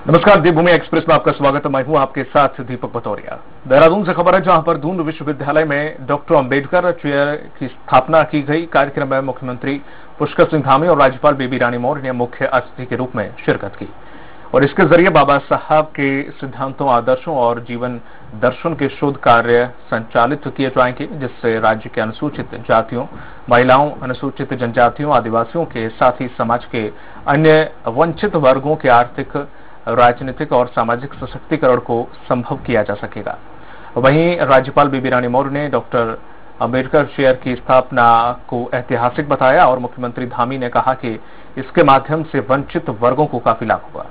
नमस्कार, देवभूमि एक्सप्रेस में आपका स्वागत है। मैं हूं आपके साथ दीपक भतौरिया। देहरादून से खबर है, जहां पर दून विश्वविद्यालय में डॉक्टर अंबेडकर चेयर की स्थापना की गई। कार्यक्रम में मुख्यमंत्री पुष्कर सिंह धामी और राज्यपाल बेबी रानी मौर्य ने मुख्य अतिथि के रूप में शिरकत की और इसके जरिए बाबा साहब के सिद्धांतों, आदर्शों और जीवन दर्शन के शोध कार्य संचालित किए जाएंगे, जिससे राज्य के अनुसूचित जातियों, महिलाओं, अनुसूचित जनजातियों, आदिवासियों के साथ ही समाज के अन्य वंचित वर्गों के आर्थिक, राजनीतिक और सामाजिक सशक्तिकरण को संभव किया जा सकेगा। वहीं राज्यपाल बेबी रानी मौर्य ने डॉक्टर अंबेडकर चेयर की स्थापना को ऐतिहासिक बताया और मुख्यमंत्री धामी ने कहा कि इसके माध्यम से वंचित वर्गों को काफी लाभ होगा।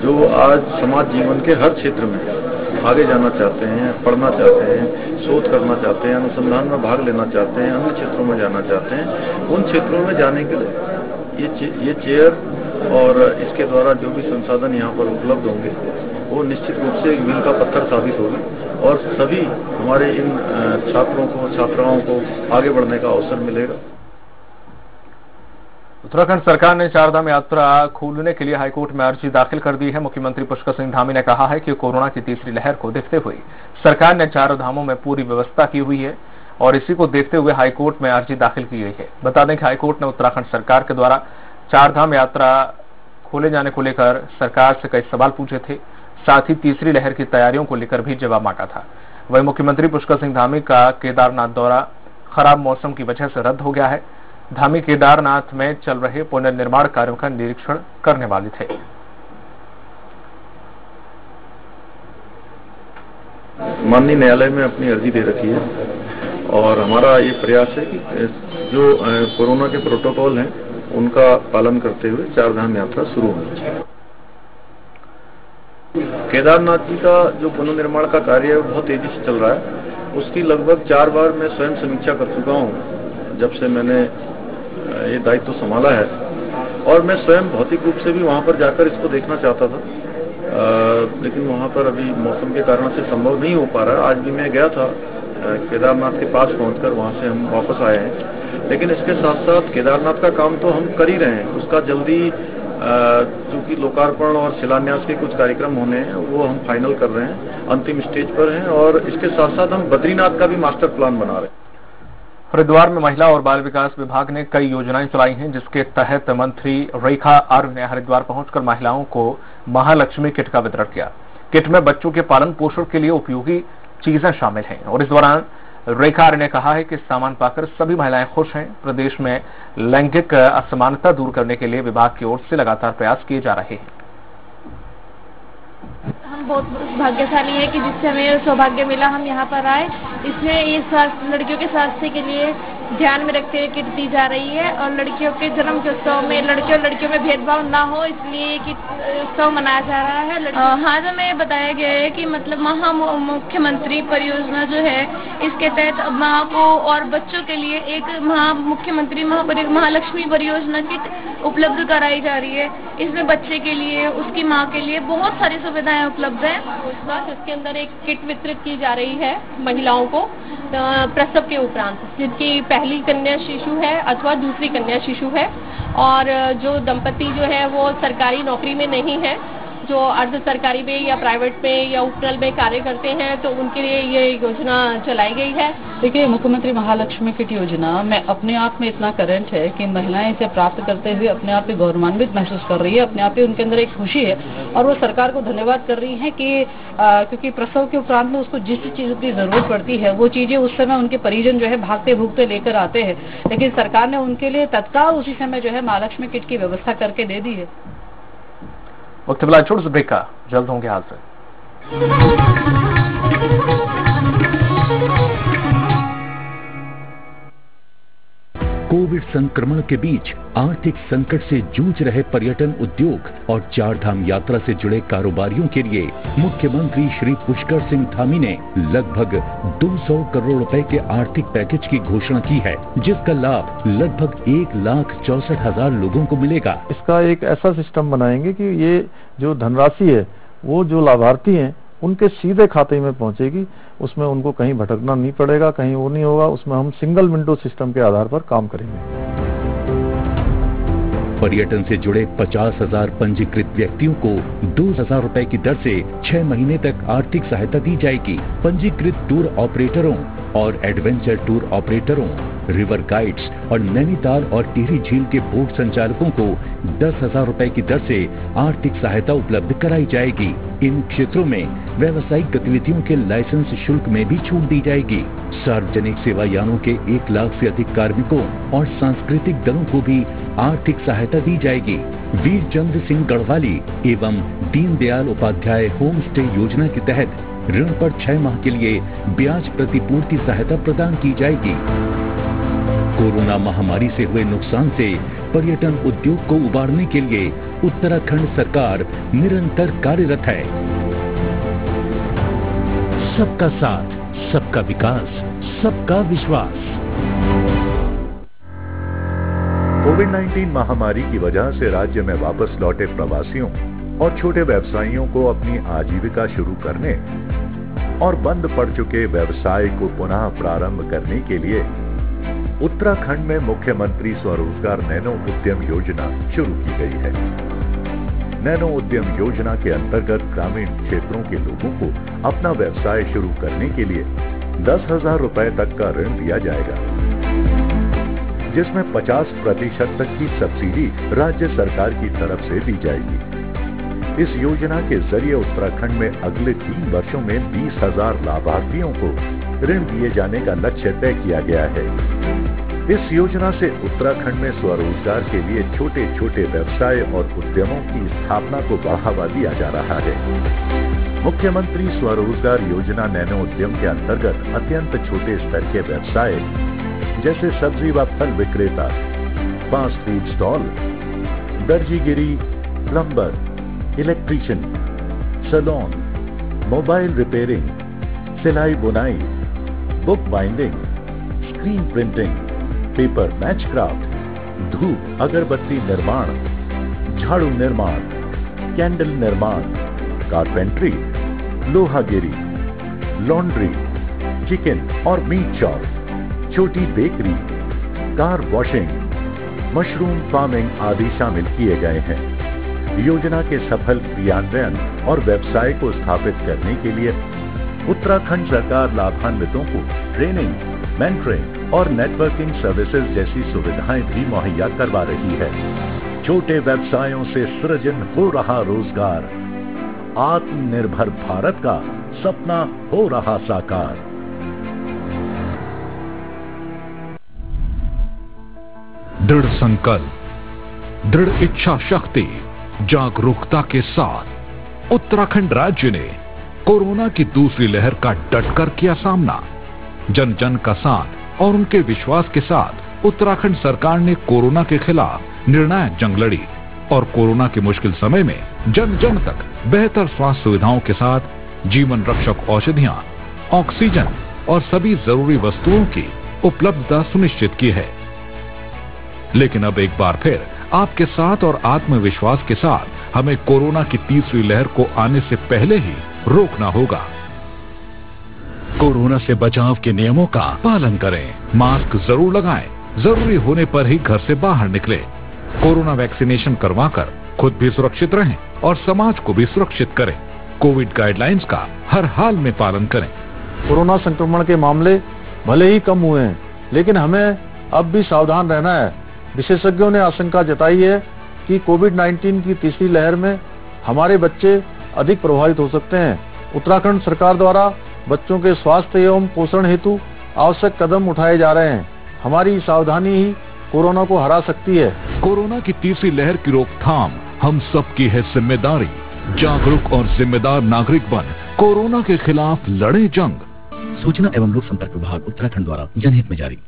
जो आज समाज जीवन के हर क्षेत्र में आगे जाना चाहते हैं, पढ़ना चाहते हैं, शोध करना चाहते हैं, अनुसंधान में भाग लेना चाहते हैं, अन्य क्षेत्रों में जाना चाहते हैं, उन क्षेत्रों में जाने के लिए ये चेयर और इसके द्वारा जो भी संसाधन यहाँ पर उपलब्ध होंगे वो निश्चित रूप से एक मील का पत्थर साबित होगी और सभी हमारे इन छात्रों को, छात्राओं को आगे बढ़ने का अवसर मिलेगा। उत्तराखंड सरकार ने चारधाम यात्रा खोलने के लिए हाईकोर्ट में अर्जी दाखिल कर दी है। मुख्यमंत्री पुष्कर सिंह धामी ने कहा है कि कोरोना की तीसरी लहर को देखते हुए सरकार ने चारों धामों में पूरी व्यवस्था की हुई है और इसी को देखते हुए हाईकोर्ट में अर्जी दाखिल की गई है। बता दें कि हाईकोर्ट ने उत्तराखंड सरकार के द्वारा चारधाम यात्रा खोले जाने को लेकर सरकार से कई सवाल पूछे थे, साथ ही तीसरी लहर की तैयारियों को लेकर भी जवाब मांगा था। वहीं मुख्यमंत्री पुष्कर सिंह धामी का केदारनाथ दौरा खराब मौसम की वजह से रद्द हो गया है। धामी केदारनाथ में चल रहे पुनर्निर्माण कार्यों का निरीक्षण करने वाले थे। माननीय न्यायालय में अपनी अर्जी दे रखी है और हमारा ये प्रयास है कि जो कोरोना के प्रोटोकॉल हैं उनका पालन करते हुए चारधाम यात्रा शुरू होगी। केदारनाथ जी का जो पुनर्निर्माण का कार्य है वो बहुत तेजी से चल रहा है। उसकी लगभग 4 बार मैं स्वयं समीक्षा कर चुका हूँ जब से मैंने ये दायित्व संभाला है और मैं स्वयं भौतिक रूप से भी वहां पर जाकर इसको देखना चाहता था, लेकिन वहां पर अभी मौसम के कारण से संभव नहीं हो पा रहा है। आज भी मैं गया था, केदारनाथ के पास पहुंचकर वहां से हम वापस आए हैं। लेकिन इसके साथ साथ केदारनाथ का काम तो हम कर ही रहे हैं, उसका जल्दी चूंकि लोकार्पण और शिलान्यास के कुछ कार्यक्रम होने हैं वो हम फाइनल कर रहे हैं, अंतिम स्टेज पर हैं और इसके साथ साथ हम बद्रीनाथ का भी मास्टर प्लान बना रहे हैं। हरिद्वार में महिला और बाल विकास विभाग ने कई योजनाएं चलाई हैं, जिसके तहत मंत्री रेखा आर्य ने हरिद्वार पहुंचकर महिलाओं को महालक्ष्मी किट का वितरण किया। किट में बच्चों के पालन पोषण के लिए उपयोगी चीजें शामिल हैं और इस दौरान रेखा आर्य ने कहा है कि सामान पाकर सभी महिलाएं खुश हैं। प्रदेश में लैंगिक असमानता दूर करने के लिए विभाग की ओर से लगातार प्रयास किए जा रहे हैं। हम बहुत भाग्यशाली है कि जिससे हमें सौभाग्य मिला, हम यहाँ पर आए। इसमें ये लड़कियों के स्वास्थ्य के लिए ध्यान में रखते हुए किट दी जा रही है और लड़कियों के जन्म के उत्सव में लड़कियों और लड़कियों में भेदभाव ना हो, इसलिए ये किट उत्सव मनाया जा रहा है। हाँ, तो में बताया गया है कि मतलब मुख्यमंत्री परियोजना जो है इसके तहत माँ को और बच्चों के लिए एक मुख्यमंत्री महालक्ष्मी परियोजना किट उपलब्ध कराई जा रही है। इसमें बच्चे के लिए, उसकी माँ के लिए बहुत सारी सुविधाएं उपलब्ध है। बस इसके अंदर एक किट वितरित की जा रही है महिलाओं को प्रसव के उपरांत, जिनकी पहली कन्या शिशु है अथवा दूसरी कन्या शिशु है और जो दंपति जो है वो सरकारी नौकरी में नहीं है, जो अर्ध सरकारी में या प्राइवेट में या उपनल में कार्य करते हैं, तो उनके लिए ये योजना चलाई गई है। देखिए, मुख्यमंत्री महालक्ष्मी किट योजना में अपने आप में इतना करंट है कि महिलाएं इसे प्राप्त करते हुए अपने आप पे गौरवान्वित महसूस कर रही है, अपने आप पे उनके अंदर एक खुशी है और वो सरकार को धन्यवाद कर रही है कि क्योंकि प्रसव के उपरांत में उसको जिस चीज की जरूरत पड़ती है वो चीजें उस समय उनके परिजन जो है भागते भूगते लेकर आते हैं, लेकिन सरकार ने उनके लिए तत्काल उसी समय जो है महालक्ष्मी किट की व्यवस्था करके दे दी है। वक्त छोड़ ब्रेक का, जल्द होंगे हाजिर। कोविड संक्रमण के बीच आर्थिक संकट से जूझ रहे पर्यटन उद्योग और चारधाम यात्रा से जुड़े कारोबारियों के लिए मुख्यमंत्री श्री पुष्कर सिंह धामी ने लगभग 200 करोड़ रुपए के आर्थिक पैकेज की घोषणा की है, जिसका लाभ लगभग 1,64,000 लोगों को मिलेगा। इसका एक ऐसा सिस्टम बनाएंगे कि ये जो धनराशि है वो जो लाभार्थी हैं उनके सीधे खाते में पहुंचेगी, उसमें उनको कहीं भटकना नहीं पड़ेगा, कहीं वो नहीं होगा। उसमें हम सिंगल विंडो सिस्टम के आधार पर काम करेंगे। पर्यटन से जुड़े 50,000 पंजीकृत व्यक्तियों को 2,000 रुपए की दर से 6 महीने तक आर्थिक सहायता दी जाएगी। पंजीकृत टूर ऑपरेटरों और एडवेंचर टूर ऑपरेटरों, रिवर गाइड्स और नैनीताल और टिहरी झील के बोट संचालकों को 10,000 रुपए की दर से आर्थिक सहायता उपलब्ध कराई जाएगी। इन क्षेत्रों में व्यावसायिक गतिविधियों के लाइसेंस शुल्क में भी छूट दी जाएगी। सार्वजनिक सेवा यानों के 1 लाख से अधिक कार्मिकों और सांस्कृतिक दलों को भी आर्थिक सहायता दी जाएगी। वीर चंद्र सिंह गढ़वाली एवं दीनदयाल उपाध्याय होम स्टे योजना के तहत ऋण पर 6 माह के लिए ब्याज प्रतिपूर्ति सहायता प्रदान की जाएगी। कोरोना महामारी से हुए नुकसान से पर्यटन उद्योग को उबारने के लिए उत्तराखंड सरकार निरंतर कार्यरत है। सबका साथ, सबका विकास, सबका विश्वास। कोविड-19 महामारी की वजह से राज्य में वापस लौटे प्रवासियों और छोटे व्यवसायियों को अपनी आजीविका शुरू करने और बंद पड़ चुके व्यवसाय को पुनः प्रारंभ करने के लिए उत्तराखंड में मुख्यमंत्री स्वरोजगार नैनो उद्यम योजना शुरू की गई है। नैनो उद्यम योजना के अंतर्गत ग्रामीण क्षेत्रों के लोगों को अपना व्यवसाय शुरू करने के लिए 10,000 रुपए तक का ऋण दिया जाएगा, जिसमें 50% तक की सब्सिडी राज्य सरकार की तरफ से दी जाएगी। इस योजना के जरिए उत्तराखंड में अगले 3 वर्षों में 20,000 लाभार्थियों को ऋण दिए जाने का लक्ष्य तय किया गया है। इस योजना से उत्तराखंड में स्वरोजगार के लिए छोटे छोटे व्यवसाय और उद्यमों की स्थापना को बढ़ावा दिया जा रहा है। मुख्यमंत्री स्वरोजगार योजना नैनो उद्यम के अंतर्गत अत्यंत छोटे स्तर के व्यवसाय जैसे सब्जी व फल विक्रेता, फास्ट फूड स्टॉल, दर्जीगिरी, plumber, electrician, salon, mobile repairing, सिलाई बुनाई, book binding, screen printing, paper match craft, धूप अगरबत्ती निर्माण, झाड़ू निर्माण, कैंडल निर्माण, कारपेंट्री, लोहागिरी, लॉन्ड्री, चिकन और मीट शॉप, छोटी bakery, car washing, mushroom farming आदि शामिल किए गए हैं। योजना के सफल क्रियान्वयन और व्यवसाय को स्थापित करने के लिए उत्तराखंड सरकार लाभान्वितों को ट्रेनिंग, मेंटरिंग और नेटवर्किंग सर्विसेज जैसी सुविधाएं भी मुहैया करवा रही है। छोटे व्यवसायों से सृजन हो रहा रोजगार, आत्मनिर्भर भारत का सपना हो रहा साकार। दृढ़ संकल्प, दृढ़ इच्छा शक्ति, जागरूकता के साथ उत्तराखंड राज्य ने कोरोना की दूसरी लहर का डटकर किया सामना। जन जन का साथ और उनके विश्वास के साथ उत्तराखंड सरकार ने कोरोना के खिलाफ निर्णायक जंग लड़ी और कोरोना के मुश्किल समय में जन जन तक बेहतर स्वास्थ्य सुविधाओं के साथ जीवन रक्षक औषधियां, ऑक्सीजन और सभी जरूरी वस्तुओं की उपलब्धता सुनिश्चित की है। लेकिन अब एक बार फिर आपके साथ और आत्मविश्वास के साथ हमें कोरोना की तीसरी लहर को आने से पहले ही रोकना होगा। कोरोना से बचाव के नियमों का पालन करें, मास्क जरूर लगाएं, जरूरी होने पर ही घर से बाहर निकले, कोरोना वैक्सीनेशन करवाकर खुद भी सुरक्षित रहें और समाज को भी सुरक्षित करें। कोविड गाइडलाइंस का हर हाल में पालन करें। कोरोना संक्रमण के मामले भले ही कम हुए हैं, लेकिन हमें अब भी सावधान रहना है। विशेषज्ञों ने आशंका जताई है कि कोविड-19 की तीसरी लहर में हमारे बच्चे अधिक प्रभावित हो सकते हैं। उत्तराखंड सरकार द्वारा बच्चों के स्वास्थ्य एवं पोषण हेतु आवश्यक कदम उठाए जा रहे हैं। हमारी सावधानी ही कोरोना को हरा सकती है। कोरोना की तीसरी लहर की रोकथाम हम सबकी है जिम्मेदारी। जागरूक और जिम्मेदार नागरिक बन कोरोना के खिलाफ लड़े जंग। सूचना एवं लोक संपर्क विभाग उत्तराखंड द्वारा जनहित में जारी।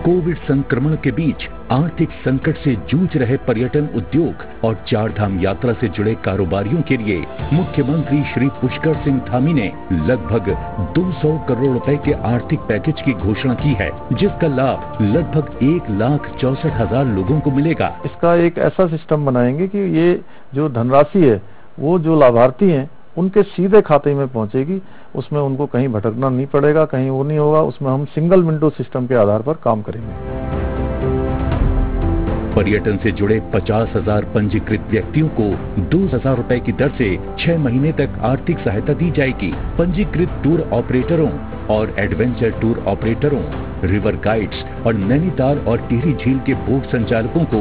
कोविड संक्रमण के बीच आर्थिक संकट से जूझ रहे पर्यटन उद्योग और 4 धाम यात्रा से जुड़े कारोबारियों के लिए मुख्यमंत्री श्री पुष्कर सिंह धामी ने लगभग 200 करोड़ रुपए के आर्थिक पैकेज की घोषणा की है, जिसका लाभ लगभग 1,64,000 लोगों को मिलेगा। इसका एक ऐसा सिस्टम बनाएंगे कि ये जो धनराशि है वो जो लाभार्थी हैं उनके सीधे खाते में पहुंचेगी। उसमें उनको कहीं भटकना नहीं पड़ेगा, कहीं वो नहीं होगा। उसमें हम सिंगल विंडो सिस्टम के आधार पर काम करेंगे। पर्यटन से जुड़े 50,000 पंजीकृत व्यक्तियों को 2,000 रुपए की दर से 6 महीने तक आर्थिक सहायता दी जाएगी। पंजीकृत टूर ऑपरेटरों और एडवेंचर टूर ऑपरेटरों, रिवर गाइड्स और नैनीताल और टिहरी झील के बोट संचालकों को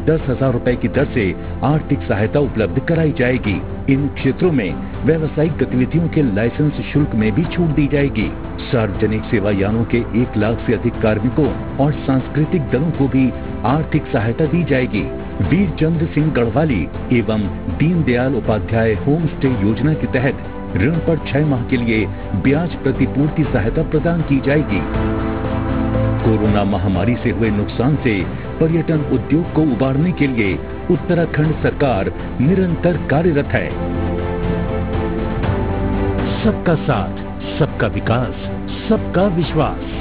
10,000 रुपए की दर से आर्थिक सहायता उपलब्ध कराई जाएगी। इन क्षेत्रों में व्यावसायिक गतिविधियों के लाइसेंस शुल्क में भी छूट दी जाएगी। सार्वजनिक सेवा यानों के 1 लाख से अधिक कार्मिकों और सांस्कृतिक दलों को भी आर्थिक सहायता दी जाएगी। वीर चंद्र सिंह गढ़वाली एवं दीनदयाल उपाध्याय होम स्टे योजना के तहत ऋण पर 6 माह के लिए ब्याज प्रतिपूर्ति सहायता प्रदान की जाएगी। कोरोना महामारी से हुए नुकसान से पर्यटन उद्योग को उबारने के लिए उत्तराखंड सरकार निरंतर कार्यरत है। सबका साथ, सबका विकास, सबका विश्वास।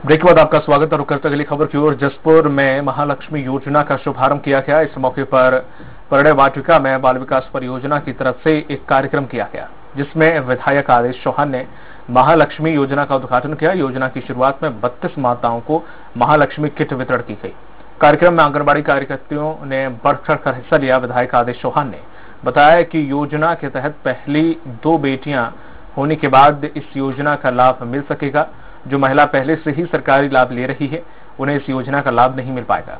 ब्रेक के बाद आपका स्वागत और करते अगली खबर की ओर। जसपुर में महालक्ष्मी योजना का शुभारंभ किया गया। इस मौके पर परड़े वाटिका में बाल विकास परियोजना की तरफ से एक कार्यक्रम किया गया, जिसमें विधायक आदेश चौहान ने महालक्ष्मी योजना का उद्घाटन किया। योजना की शुरुआत में 32 माताओं को महालक्ष्मी किट वितरण की गई। कार्यक्रम में आंगनबाड़ी कार्यकर्तियों ने बढ़ चढ़कर हिस्सा लिया। विधायक आदेश चौहान ने बताया कि योजना के तहत पहली 2 बेटियां होने के बाद इस योजना का लाभ मिल सकेगा। जो महिला पहले से ही सरकारी लाभ ले रही है, उन्हें इस योजना का लाभ नहीं मिल पाएगा।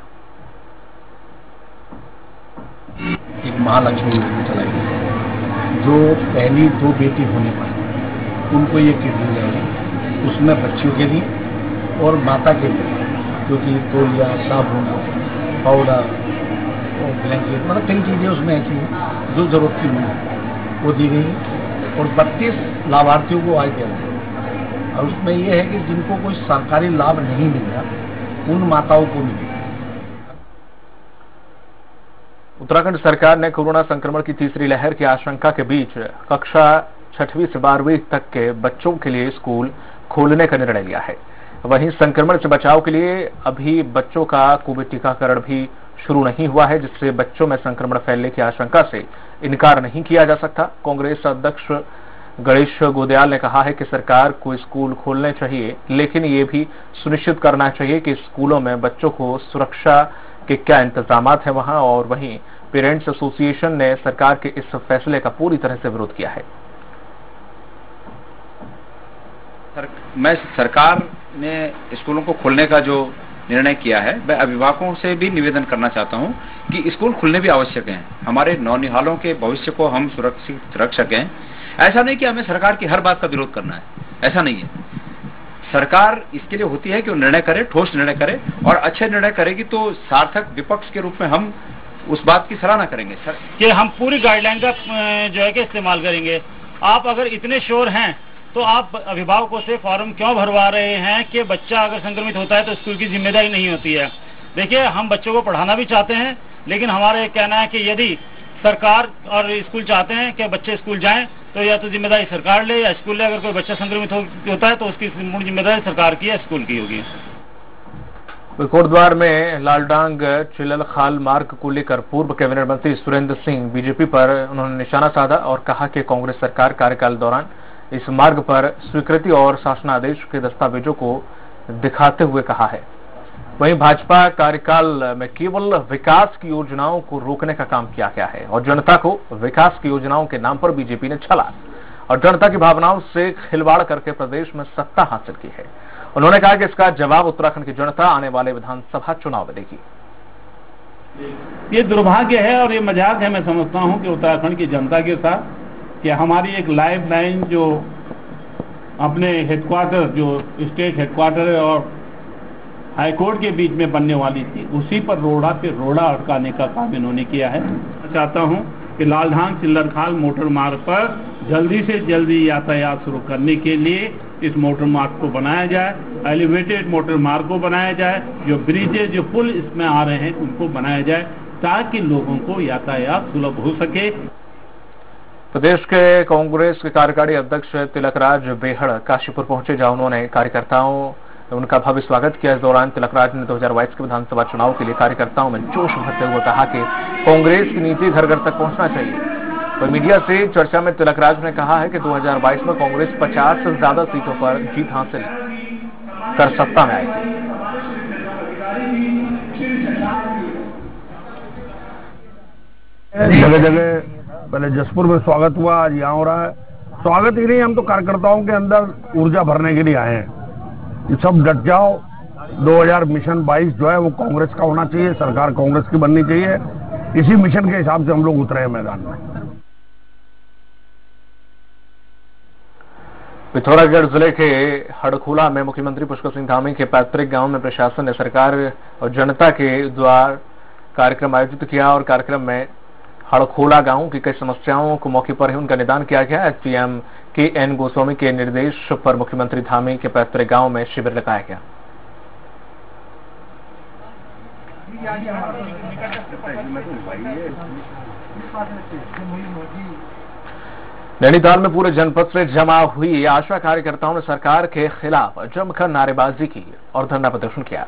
एक महालक्ष्मी योजना चलाई गई, जो पहली 2 बेटी होने पर उनको ये किट दी जाएगी। उसमें बच्चियों के लिए और माता के लिए, क्योंकि तौलिया, साबुन, पाउडर और ब्लैंकेट, मतलब 3 चीजें उसमें ऐसी हैं जो जरूरत की नहीं वो दी गई। और 32 लाभार्थियों को आज दिया गया। और उसमें यह है कि जिनको कोई सरकारी लाभ नहीं मिल रहा, उन माताओं को मिलेगा। उत्तराखंड सरकार ने कोरोना संक्रमण की तीसरी लहर की आशंका के बीच कक्षा 6वीं से 12वीं तक के बच्चों के लिए स्कूल खोलने का निर्णय लिया है। वहीं संक्रमण से बचाव के लिए अभी बच्चों का कोविड टीकाकरण भी शुरू नहीं हुआ है, जिससे बच्चों में संक्रमण फैलने की आशंका से इनकार नहीं किया जा सकता। कांग्रेस अध्यक्ष गणेश गोदयाल ने कहा है कि सरकार को स्कूल खोलने चाहिए, लेकिन ये भी सुनिश्चित करना चाहिए कि स्कूलों में बच्चों को सुरक्षा के क्या इंतजाम है वहां। और वहीं पेरेंट्स एसोसिएशन ने सरकार के इस फैसले का पूरी तरह से विरोध किया है। मैं सरकार ने स्कूलों को खोलने का जो निर्णय किया है, मैं अभिभावकों से भी निवेदन करना चाहता हूं कि स्कूल खुलने भी आवश्यक हैं। हमारे नौनिहालों के भविष्य को हम सुरक्षित रख सकें। ऐसा नहीं कि हमें सरकार की हर बात का विरोध करना है, ऐसा नहीं है। सरकार इसके लिए होती है कि वो निर्णय करे, ठोस निर्णय करे, और अच्छे निर्णय करेगी तो सार्थक विपक्ष के रूप में हम उस बात की सराहना करेंगे सर कि हम पूरी गाइडलाइन का जो है कि इस्तेमाल करेंगे। आप अगर इतने श्योर हैं तो आप अभिभावकों से फॉर्म क्यों भरवा रहे हैं कि बच्चा अगर संक्रमित होता है तो स्कूल की जिम्मेदारी नहीं होती है। देखिए, हम बच्चों को पढ़ाना भी चाहते हैं, लेकिन हमारा ये कहना है कि यदि सरकार और स्कूल चाहते हैं कि बच्चे स्कूल जाएं तो या तो जिम्मेदारी सरकार ले या स्कूल ले। अगर कोई बच्चा संक्रमित होता है तो उसकी मूल जिम्मेदारी सरकार की या स्कूल की होगी। कोटद्वार में लालडांग चिलल खाल मार्ग को लेकर पूर्व कैबिनेट मंत्री सुरेंद्र सिंह बीजेपी पर उन्होंने निशाना साधा और कहा कि कांग्रेस सरकार कार्यकाल दौरान इस मार्ग पर स्वीकृति और शासनादेश के दस्तावेजों को दिखाते हुए कहा है। वहीं भाजपा कार्यकाल में केवल विकास की योजनाओं को रोकने का काम किया गया है और जनता को विकास की योजनाओं के नाम पर बीजेपी ने छला और जनता की भावनाओं से खिलवाड़ करके प्रदेश में सत्ता हासिल की है। उन्होंने कहा कि इसका जवाब उत्तराखंड की जनता आने वाले विधानसभा चुनाव में देगी। ये दुर्भाग्य है और ये मजाक है, मैं समझता हूं कि उत्तराखंड की जनता के साथ कि हमारी एक लाइफ लाइन जो अपने हेडक्वार्टर, जो स्टेट हेडक्वार्टर और हाईकोर्ट के बीच में बनने वाली थी, उसी पर रोड़ा पे रोड़ा अटकाने का काम इन्होंने किया है। मैं चाहता हूं कि लालढांग चिल्लरखाल मोटर मार्ग पर जल्दी से जल्दी यातायात शुरू करने के लिए इस मोटर मार्ग को बनाया जाए, एलिवेटेड मोटर मार्ग को बनाया जाए, जो ब्रिजेज, जो पुल इसमें आ रहे हैं उनको बनाया जाए ताकि लोगों को यातायात सुलभ हो सके। प्रदेश के कांग्रेस के कार्यकारी अध्यक्ष तिलकराज बेहड़ काशीपुर पहुंचे, जहां उन्होंने कार्यकर्ताओं उनका भव्य स्वागत किया। इस दौरान तिलकराज ने 2022 के विधानसभा चुनाव के लिए कार्यकर्ताओं में जोश भरते हुए कहा कि कांग्रेस की नीति घर घर तक पहुंचना चाहिए। तो मीडिया से चर्चा में तिलकराज ने कहा है कि 2022 में कांग्रेस 50 से ज्यादा सीटों पर जीत हासिल कर सत्ता में आई थी। जगह जगह पहले जसपुर में स्वागत हुआ, आज यहाँ हो रहा है। स्वागत ही नहीं, हम तो कार्यकर्ताओं के अंदर ऊर्जा भरने के लिए आए हैं कि सब डट जाओ। 2000 मिशन 22 जो है वो कांग्रेस का होना चाहिए, सरकार कांग्रेस की बननी चाहिए। इसी मिशन के हिसाब से हम लोग उतरे हैं मैदान में। पिथौरागढ़ जिले के हड़खोला में मुख्यमंत्री पुष्कर सिंह धामी के पैतृक गांव में प्रशासन ने सरकार और जनता के द्वार कार्यक्रम आयोजित किया और कार्यक्रम में हड़खोला गांव की कई समस्याओं को मौके पर ही उनका निदान किया गया। SDM K. N.. गोस्वामी के निर्देश पर मुख्यमंत्री धामी के पैतृक गांव में शिविर लगाया गया। नैनीताल में पूरे जनपद से जमा हुई आशा कार्यकर्ताओं ने सरकार के खिलाफ जमकर नारेबाजी की और धरना प्रदर्शन किया।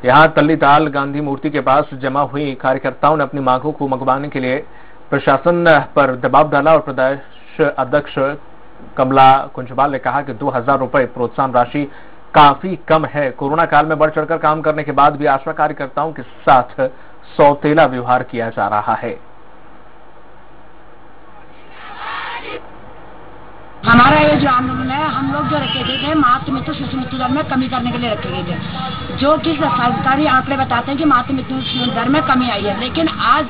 यहां तल्लीताल गांधी मूर्ति के पास जमा हुई कार्यकर्ताओं ने अपनी मांगों को मंगवाने के लिए प्रशासन पर दबाव डाला और प्रदेश अध्यक्ष कमला कुंजवाल ने कहा कि 2000 रुपए प्रोत्साहन राशि काफी कम है। कोरोना काल में बढ़ चढ़कर काम करने के बाद भी आशा कार्यकर्ताओं के साथ सौतेला व्यवहार किया जा रहा है। हमारा ये जो आंदोलन है, हम लोग जो रखे गए थे मातृ मृत्यु शिशु मृत्यु दर में कमी करने के लिए रखे गए थे, जो कि सरकारी आंकड़े बताते हैं कि मातृ मृत्यु दर में कमी आई है। लेकिन आज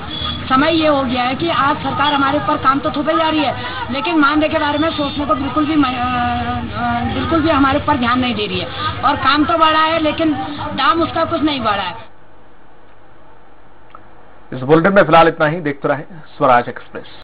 समय ये हो गया है कि आज सरकार हमारे ऊपर काम तो थोपे जा रही है, लेकिन मानदेय के बारे में सोचने को बिल्कुल भी हमारे ऊपर ध्यान नहीं दे रही है। और काम तो बढ़ा है लेकिन दाम उसका कुछ नहीं बढ़ा है। इस बुलेटिन में फिलहाल इतना ही। देखते रहें स्वराज एक्सप्रेस।